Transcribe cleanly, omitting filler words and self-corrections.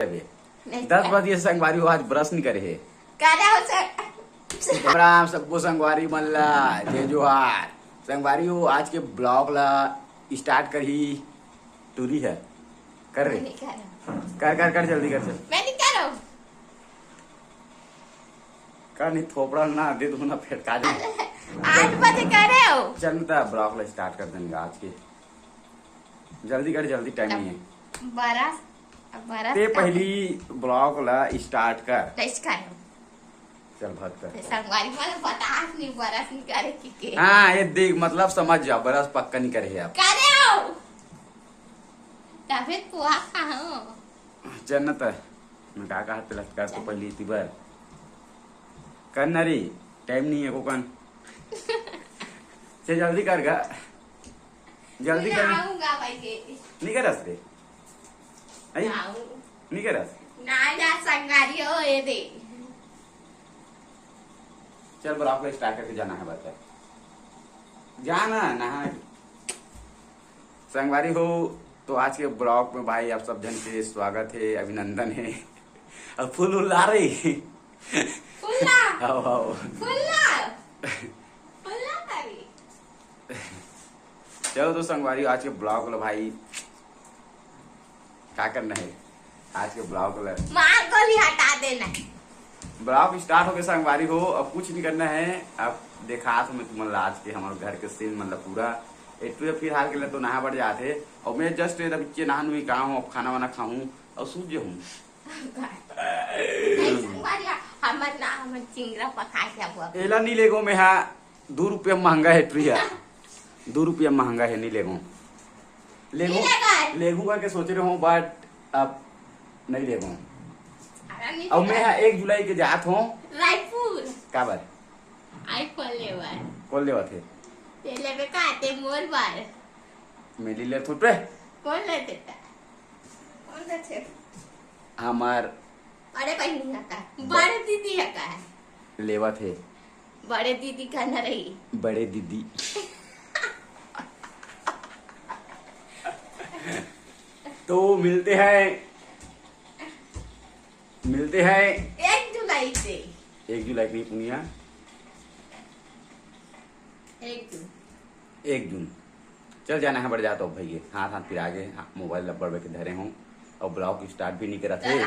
10 बजे संगवारी हो, आज ब्रश नहीं करे है। राम सबको संगवारी मल्ला जय जोहार। संगवारी हो, आज के ब्लॉग ला स्टार्ट कर ही टूरी है। कर रे, कर कर कर जल्दी कर। चल मैं नहीं कर रहा हूँ। कर नहीं थोपड़ा ना दे दो ना फिर काज 8 बजे कर रहे हो। चल तो ब्लॉग ला स्टार्ट कर देंगे आज के। जल्दी कर, जल्दी टाइम नहीं है। बरस ते पहली ब्लॉग ला स्टार्ट कर। टेस्ट कर चल भाग कर। संगवारी वाला बता नहीं बरस नहीं करे के हाँ ये देख मतलब समझ जा, बरस पक्का नहीं करे आप। करे हो तबे पुआ खाओ जन्नत मैं का कहा तिलक कर तो पहली तिबर कर ना रे, टाइम नहीं है कोकन। चल जल्दी कर गा, जल्दी कर। आऊंगा भाई के नहीं कर रस रे, आई नहीं कर रस। ना जा संगवारी हो ये दे। चल ब्लॉग ला स्टार्ट करके जाना है बता। जाना नहा संगवारी हो। तो आज के ब्लॉग में भाई आप सब जन के स्वागत है, अभिनंदन है। अब फुल उल्ला रही फुल्ला आओ आओ फुल्ला करी। चलो तो संगवारी आज के ब्लॉग लो भाई क्या करना है। आज के ब्लॉग लो मार गोली हटा देना। ब्लॉग स्टार्ट हो गया संगवारी हो। अब कुछ नहीं करना है, अब देखा तो मैं तुम्हारा आज के हमारे घर के सीन मतलब पूरा एटू फिर हाल के लिए तो नहा बढ़ जाते। और मैं जस्ट बच्चे नहा नुई कहा हूँ, अब खाना वाना खाऊं और सूझ हूँ। हमर चिंगरा पका के अब एला नहीं लेगो मैं हाँ 2 रुपया महंगा है ट्रिया। 2 रुपया महंगा है, नहीं लेगो लेगू करके सोच रहे हूँ बट अब नहीं लेगो। अब मैं हाँ 1 जुलाई के जात हूँ रायपुर का बार आई खोलेवर कौन लेवा थे तेले पे काटे मोर बार मेरी ले थोट पे कौन ले देता कौन लेते हमार अरे बहन का बड़े दीदी का है लेवा थे। बड़े दीदी का न रही बड़े दीदी तो मिलते हैं 1 जुलाई से 1 जुलाई की पुनिया 1 जून चल जाना है बढ़ जाता हूँ भैया। हाथ हाथ फिर आगे मोबाइल लपड़ के धरे हूँ और ब्लॉग स्टार्ट भी नहीं करा थे।